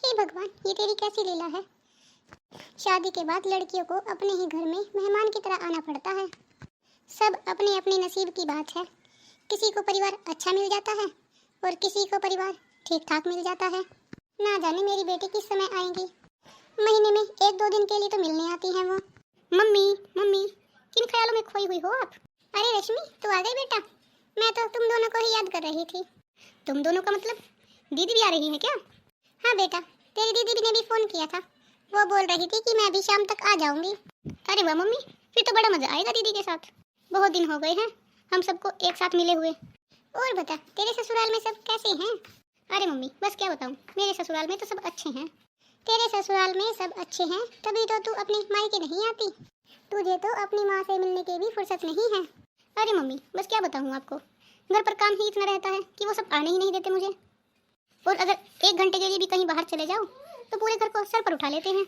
हे भगवान, ये तेरी कैसी लीला है। शादी के बाद लड़कियों को अपने ही घर में मेहमान की तरह आना पड़ता है। सब अपने अपने नसीब की बात है। किसी को परिवार अच्छा मिल जाता है और किसी को परिवार ठीक ठाक मिल जाता है। ना जाने मेरी बेटी किस समय आएंगी। महीने में 1-2 दिन के लिए तो मिलने आती हैं वो। मम्मी मम्मी, किन ख्यालों में खोई हुई हो आप? अरे रश्मि, तू आ गई बेटा। मैं तो तुम दोनों को ही याद कर रही थी। तुम दोनों का मतलब दीदी भी आ रही है क्या? हाँ बेटा, तेरी दीदी ने भी फोन किया था। वो बोल रही थी कि मैं अभी शाम तक आ जाऊंगी। अरे वाह मम्मी, फिर तो बड़ा मजा आएगा दीदी के साथ। बहुत दिन हो गए हैं हम सबको एक साथ मिले हुए। और बता, तेरे ससुराल में सब कैसे हैं? अरे मम्मी, बस क्या बताऊं, मेरे ससुराल में तो सब अच्छे हैं। तेरे ससुराल में सब अच्छे हैं तभी तो तू अपनी मायके नहीं आती। तुझे तो अपनी माँ से मिलने की भी फुर्सत नहीं है। अरे मम्मी, बस क्या बताऊं आपको, घर पर काम ही इतना रहता है कि वो सब आने ही नहीं देते मुझे। और अगर 1 घंटे के लिए भी कहीं बाहर चले जाओ तो पूरे घर को सर पर उठा लेते हैं।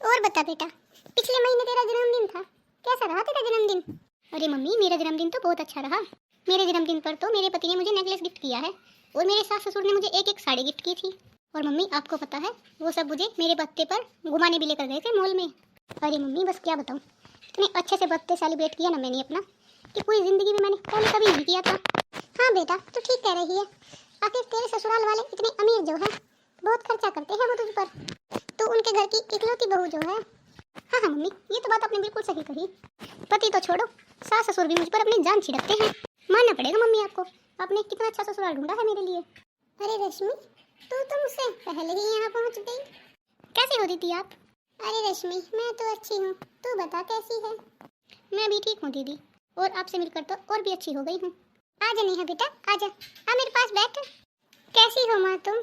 और बता बेटा, पिछले महीने तेरा जन्मदिन था, कैसा रहा तेरा जन्मदिन? अरे मम्मी, मेरा जन्मदिन तो बहुत अच्छा रहा। मेरे जन्मदिन पर तो मेरे पति ने मुझे नेकलेस गिफ्ट किया है और मेरे सास ससुर ने मुझे एक साड़ी गिफ्ट की थी। और मम्मी आपको पता है, वो सब मुझे मेरे बर्थडे पर घुमाने भी लेकर गए थे मॉल में। अरे मम्मी, बस क्या बताऊँ, इतने अच्छे से बर्थडे सेलिब्रेट किया ना मैंने अपना, कि पूरी जिंदगी में मैंने पहले कभी नहीं किया था। हाँ बेटा, तू ठीक कह रही है। आखिर तेरे ससुराल वाले इतने अमीर जो है, बहुत खर्चा करते हैं वो तुझ पर। तू उनके घर की इकलौती बहू जो है। हाँ हाँ मम्मी, ये तो बात आपने बिल्कुल सही कही। पति तो छोड़ो, सास ससुर भी मुझ पर अपनी जान छिड़कते हैं। मानना पड़ेगा मम्मी आपको, आपने कितना अच्छा ससुराल ढूंढा है मेरे लिए। अरे रश्मि, तू तो मुझसे पहले ही यहाँ पहुँच गई। कैसी हो दीदी आप? अरे रश्मि, मैं तो अच्छी हूँ, तू बता कैसी है? मैं भी ठीक हूँ दीदी, और आपसे मिलकर तो और भी अच्छी हो गई हूँ। आजा नेहा बेटा, आजा, आ मेरे पास बैठ। कैसी हो माँ तुम?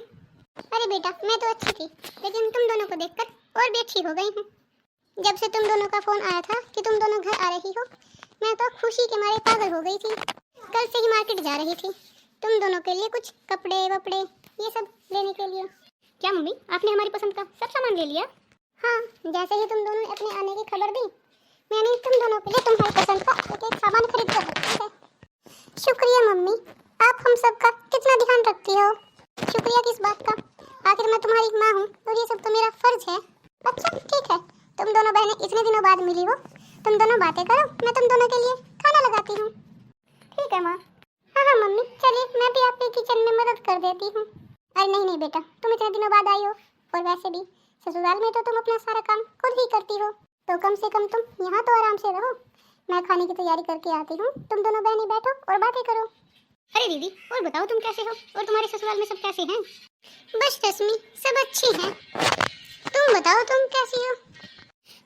अरे बेटा, मैं तो अच्छी थी, लेकिन तुम दोनों को देखकर और भी अच्छी हो गई हूँ। जब से तुम दोनों का फोन आया था कि तुम दोनों घर आ रही हो, मैं तो खुशी के मारे पागल हो गई थी। कल से ही मार्केट जा रही थी तुम दोनों के लिए कुछ कपड़े वपड़े ये सब लेने के लिए। क्या मम्मी, आपने हमारी पसंद का सब सामान ले लिया? हाँ, जैसे ही तुम दोनों ने अपने आने की खबर दी, मैंने तुम दोनों के लिए तुम्हारी पसंद का एक सामान खरीद कर रखा है। शुक्रिया मम्मी, आप हम सब का कितना ध्यान रखती हो। शुक्रिया किस बात का, आखिर मैं तुम्हारी माँ हूँ और ये सब तो मेरा फर्ज है। अच्छा ठीक है, तुम दोनों बहनें इतने दिनों बाद मिली हो, तुम दोनों बातें करो, मैं तुम दोनों के लिए खाना लगाती हूँ। ठीक है माँ। हाँ हाँ मम्मी, चलिए मैं भी आपके किचन में मदद कर देती हूँ। अरे नहीं नहीं बेटा, तुम इतने दिनों बाद आई हो, और वैसे भी ससुराल में तो तुम अपना सारा काम खुद ही करती हो, तो कम से कम तुम यहाँ तो आराम से रहो। मैं खाने की तैयारी करके आती हूँ, तुम दोनों बहनें बैठो और बातें करो। अरे दीदी, और बताओ तुम कैसे हो, और तुम्हारे ससुराल में सब कैसे हैं? बस रश्मि, सब अच्छी हैं। तुम बताओ तुम कैसी हो?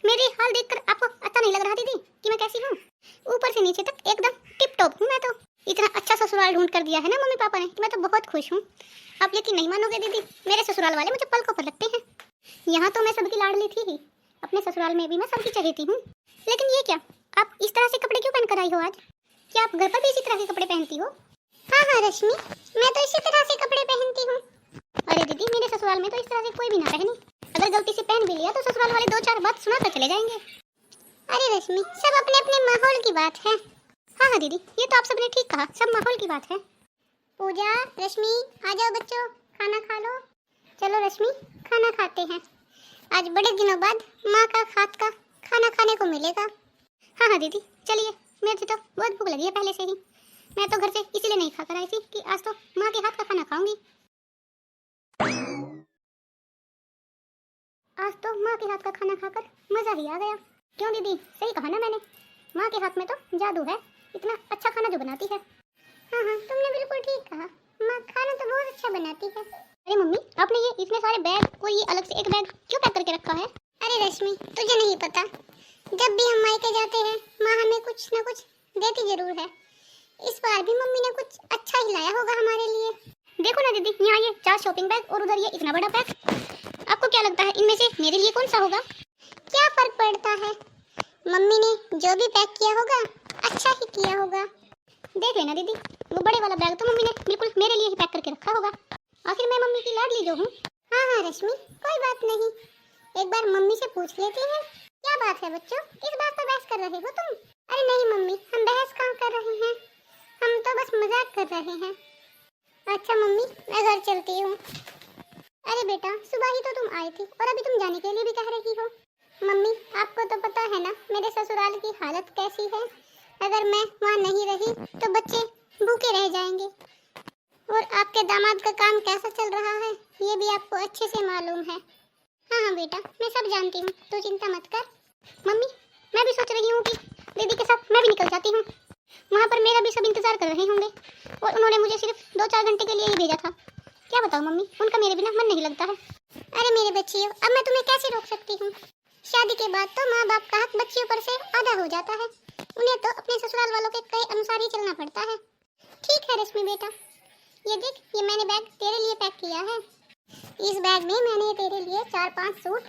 मेरे हाल देखकर आपको अच्छा नहीं लग रहा दीदी कि मैं कैसी हूँ? ऊपर से नीचे तक एकदम टिप टॉप हूँ मैं तो। इतना अच्छा ससुराल ढूंढ कर दिया है ना मम्मी पापा ने, मैं तो बहुत खुश हूँ। आप यकीन नहीं मानोगे दीदी, मेरे ससुराल वाले मुझे पलकों पर लगते हैं। यहाँ तो मैं सबकी लाडली थी ही, अपने ससुराल में भी मैं सबकी चहेती हूँ। लेकिन ये क्या, आप इस तरह से कपड़े क्यों पहन कर आई हो आज? क्या आप घर पर भी इसी तरह के कपड़े पहनती हो? हाँ हाँ रश्मि, मैं तो इसी तरह से कपड़े पहनती हूँ। अरे दीदी, मेरे ससुराल में तो इस तरह से कोई भी ना पहने। अगर गलती से पहन भी लिया तो ससुराल वाले 2-4 बात सुना कर चले जाएंगे। अरे रश्मि, सब अपने अपने माहौल की बात है। हाँ हाँ दीदी, ये तो आप सबने ठीक कहा, सब माहौल की बात है। पूजा, रश्मि, आ जाओ बच्चों, खाना खा लो। चलो रश्मि, खाना खाते हैं। आज बड़े दिनों बाद माँ का हाथ का खाना खाने को मिलेगा। हाँ हाँ दीदी, चलिए, मुझे तो बहुत भूख लगी है पहले से ही। मैं तो घर से इसीलिए नहीं खाकर आई थी कि आज तो माँ के हाथ का खाना खाऊंगी। आज तो माँ के हाथ का खाना खाकर मजा ही आ गया। क्यों दीदी, सही कहा ना मैंने, माँ के हाथ में तो जादू है, इतना अच्छा खाना जो बनाती है। हाँ हाँ, तुमने बिल्कुल ठीक कहा, माँ खाना तो बहुत अच्छा बनाती है। अरे मम्मी, आपने ये इतने सारे बैग को ये अलग से एक बैग क्यों पैक करके रखा है? अरे रश्मि, तुझे नहीं पता, जब भी हम मायके जाते हैं माँ हमें कुछ न कुछ देती जरूर है। इस बार भी मम्मी ने कुछ अच्छा ही लाया होगा हमारे लिए। देखो ना दीदी, यहाँ ये 4 शॉपिंग बैग और उधर ये इतना बड़ा बैग। आपको क्या लगता है इनमें से मेरे लिए कौन सा होगा? क्या फर्क पड़ता है, मम्मी ने जो भी पैक किया होगा अच्छा ही किया होगा। देख लेना दीदी, वो बड़े वाला बैग तो मम्मी ने बिल्कुल मेरे लिए ही पैक करके रखा होगा। आखिर मैं मम्मी की लाडली जो हूँ। हाँ हाँ रश्मि, कोई बात नहीं, एक बार मम्मी से पूछ लेती हैं। क्या बात है बच्चों, इस बात पर बहस कर रहे हो तुम? अरे नहीं मम्मी, हम बहस कहाँ कर रहे हैं, हम तो बस मजाक कर रहे हैं। अच्छा मम्मी, मैं घर चलती हूँ। अरे बेटा, सुबह ही तो तुम आई थी और अभी तुम जाने के लिए भी कह रही हो। मम्मी, आपको तो पता है ना मेरे ससुराल की हालत कैसी है। अगर मैं वहाँ नहीं रही तो बच्चे भूखे रह जाएंगे। और आपके दामाद का काम कैसा चल रहा है ये भी आपको अच्छे से मालूम है। हाँ हाँ बेटा, मैं सब जानती हूँ, तू चिंता मत कर। मम्मी, मैं भी सोच रही हूँ कि दीदी के साथ मैं भी निकल जाती हूँ। वहाँ पर मेरा भी सब इंतजार कर रहे होंगे और उन्होंने मुझे सिर्फ 2-4 घंटे के लिए ही भेजा था। क्या बताओ मम्मी, उनका मेरे बिना मन नहीं लगता है। अरे मेरे बच्चियों, अब मैं तुम्हें कैसे रोक सकती हूँ। शादी के बाद तो माँ बाप का हक बच्चियों पर से आधा हो जाता है। उन्हें तो अपने ससुराल वालों के कहे अनुसार ही चलना पड़ता है। ठीक है रश्मि बेटा, ये देख, ये मैंने बैग तेरे लिए पैक किया है। इस बैग में मैंने तेरे लिए 4-5 सूट,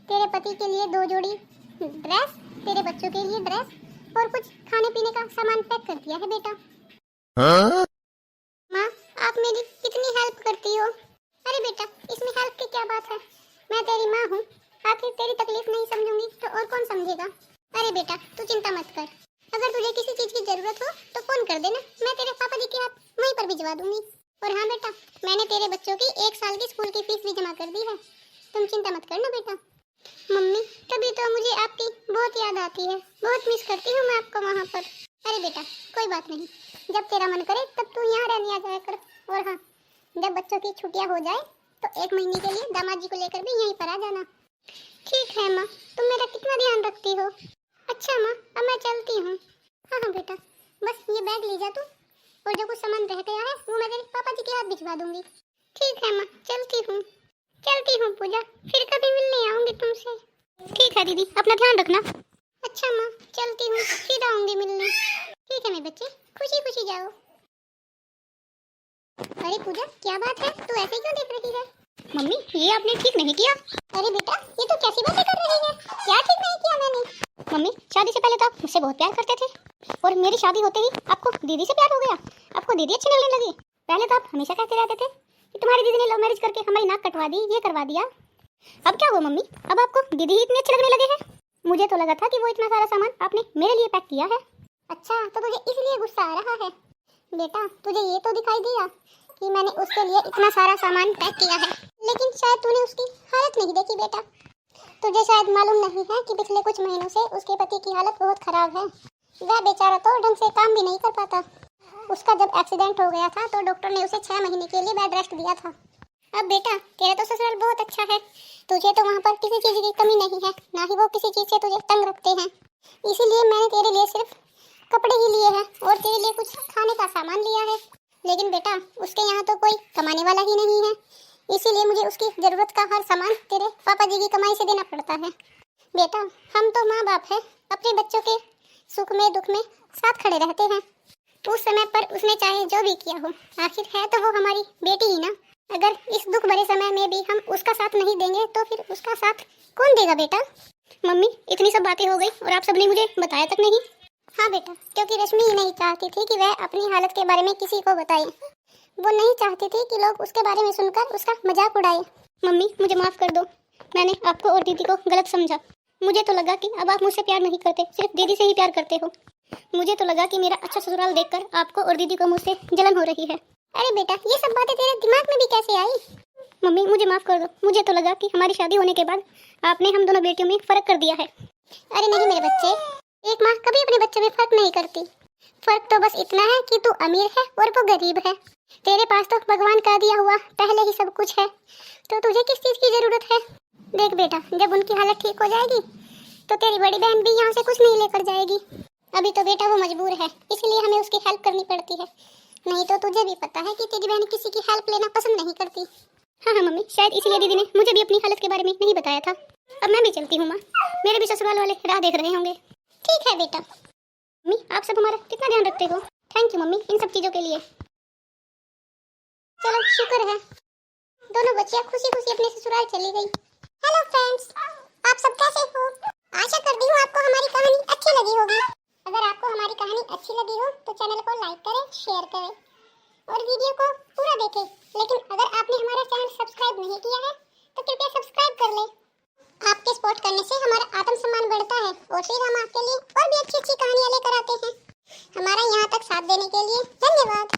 तेरे पति के लिए 2 जोड़ी ड्रेस, तेरे बच्चों के लिए ड्रेस और कुछ खाने पीने का सामान पैक कर दिया है बेटा। माँ, आप मेरी कितनी हेल्प करती हो। अरे बेटा, इसमें हेल्प की क्या बात है, मैं तेरी माँ हूँ। आखिर तेरी तकलीफ नहीं समझूंगी तो और कौन समझेगा। अरे बेटा, तू चिंता मत कर। अगर तुझे किसी चीज की जरूरत हो तो फोन कर देना, मैं तेरे पापा जी के हाथ वहीं पर भिजवा दूंगी। और हाँ बेटा, मैंने तेरे बच्चों की 1 साल की स्कूल की फीस भी जमा कर दी है, तुम चिंता मत करना बेटा। मम्मी, तभी तो मुझे आपकी बहुत याद आती है, बहुत मिस करती हूँ मैं आपको वहाँ पर। अरे बेटा, कोई बात नहीं, जब तेरा मन करे तब तू यहाँ रहने आ जाया कर। और हाँ, जब बच्चों की छुट्टियाँ हो जाए तो 1 महीने के लिए दामाद जी को लेकर भी यहीं पर आ जाना। ठीक है माँ, तुम मेरा कितना ध्यान रखती हो। अच्छा माँ, अब मैं चलती हूँ। हाँ हाँ बेटा, बस ये बैग ले जा तू, और जो कुछ सामान रह गया है वो मैं तेरे पापा जी के हाथ भिजवा दूंगी। ठीक है माँ, चलती हूँ पूजा, फिर कभी मिलने आऊंगी तुमसे। ठीक है दीदी, अपना ध्यान रखना। अच्छा माँ, चलती हूँ, फिर आऊंगी मिलने। ठीक है मेरे बच्चे, खुशी खुशी जाओ। अरे पूजा, क्या बात है, तू ऐसे क्यों देख रही है। मम्मी, ये आपने ठीक नहीं किया। अरे बेटा, ये तो कैसी बातें कर रही है, क्या ठीक नहीं किया मैंने। मम्मी, शादी से पहले तो आप मुझसे बहुत प्यार करते थे और मेरी शादी होते ही आपको दीदी से प्यार हो गया, आपको दीदी अच्छी लगने लगी। पहले तो आप हमेशा कहते रहते थे कि तुम्हारी दीदी ने लव मैरिज करके हमारी नाक कटवा दी, ये करवा दिया। अब क्या हुआ मम्मी, अब आपको दीदी ही इतने अच्छे लगने लगे हैं। मुझे तो लगा था कि वो इतना सारा सामान आपने मेरे लिए पैक किया है। अच्छा, तो तुझे इसलिए गुस्सा आ रहा है। बेटा, तुझे ये तो दिखाई दिया कि मैंने उसके लिए इतना सारा सामान पैक किया है, लेकिन शायद तूने उसकी हालत नहीं देखी बेटा। तुझे शायद मालूम नहीं है कि पिछले कुछ महीनों से उसके पति की हालत बहुत खराब है। वह बेचारा तो ढंग से काम भी नहीं कर पाता। उसका जब एक्सीडेंट हो गया था तो डॉक्टर ने उसे 6 महीने के लिए बेड रेस्ट दिया था। अब बेटा, तेरा तो ससुराल बहुत अच्छा है, तुझे तो वहाँ पर किसी चीज की कमी नहीं है, ना ही वो किसी चीज से तुझे तंग रखते हैं। इसीलिए मैंने तेरे लिए सिर्फ कपड़े ही लिए हैं और तेरे लिए कुछ खाने का सामान लिया है। लेकिन बेटा, उसके यहाँ तो कोई कमाने वाला ही नहीं है, इसीलिए मुझे उसकी जरूरत का हर सामान तेरे पापा जी की कमाई से देना पड़ता है। बेटा, हम तो माँ बाप है, अपने बच्चों के सुख में दुख में साथ खड़े रहते हैं। उस समय पर उसने चाहे जो भी किया हो, आखिर है तो वो हमारी बेटी ही ना। अगर इस दुख भरे समय में भी हम उसका साथ नहीं देंगे तो फिर उसका साथ कौन देगा बेटा। मम्मी, इतनी सब बातें हो गई और आप सबने मुझे बताया तक नहीं। हाँ बेटा, क्योंकि रश्मि ही नहीं चाहती थी कि वह अपनी हालत के बारे में किसी को बताए। वो नहीं चाहती थी कि लोग उसके बारे में सुनकर उसका मजाक उड़ाए। मम्मी, मुझे माफ कर दो, मैंने आपको और दीदी को गलत समझा। मुझे तो लगा कि अब आप मुझसे प्यार नहीं करते, सिर्फ दीदी से ही प्यार करते हो। मुझे तो लगा कि मेरा अच्छा ससुराल देखकर आपको और दीदी को मुझसे जलन हो रही है। अरे बेटा, ये सब बातें तेरे दिमाग में भी कैसे आई। मम्मी, मुझे माफ कर दो, मुझे तो लगा कि हमारी शादी होने के बाद आपने हम दोनों बेटियों में फर्क कर दिया है। अरे नहीं मेरे बच्चे, एक माँ कभी अपने बच्चों में फर्क नहीं करती। फर्क तो बस इतना है कि तू अमीर है और वो गरीब है। तेरे पास तो भगवान का दिया हुआ पहले ही सब कुछ है, तो तुझे किस चीज की जरूरत है। देख बेटा, जब उनकी हालत ठीक हो जाएगी तो तेरी बड़ी बहन भी यहाँ से कुछ नहीं लेकर जाएगी। अभी तो बेटा वो मजबूर है, इसलिए हमें उसकी हेल्प करनी पड़ती है, नहीं तो तुझे भी पता है कि तेरी बहन किसी की हेल्प लेना पसंद नहीं करती। हाँ मम्मी, शायद इसीलिए दीदी ने मुझे भी अपनी हालत के बारे में नहीं बताया था। अब मैं भी चलती हूँ माँ, मेरे भी ससुराल वाले राह देख रहे होंगे। ठीक है बेटा। मम्मी, आप सब हमारा कितना ध्यान रखते हो, थैंक यू मम्मी इन सब चीज़ों के लिए। चलो शुक्र है, दोनों बच्चियाँ खुशी खुशी अपने ससुराल चली गई। हेलो फ्रेंड्स, आप सब कैसे हो। आशा करती हूँ आपको हमारी कहानी अच्छी लगी होगी। अगर आपको हमारी कहानी अच्छी लगी हो तो चैनल को लाइक करें, शेयर करें और वीडियो को पूरा देखें। लेकिन अगर आपने हमारा चैनल सब्सक्राइब नहीं किया है तो कृपया सब्सक्राइब कर लें। आपके सपोर्ट करने से हमारा आत्मसम्मान बढ़ता है और फिर हम आपके लिए और भी अच्छी अच्छी कहानियाँ लेकर आते हैं। हमारा यहाँ तक साथ देने के लिए धन्यवाद।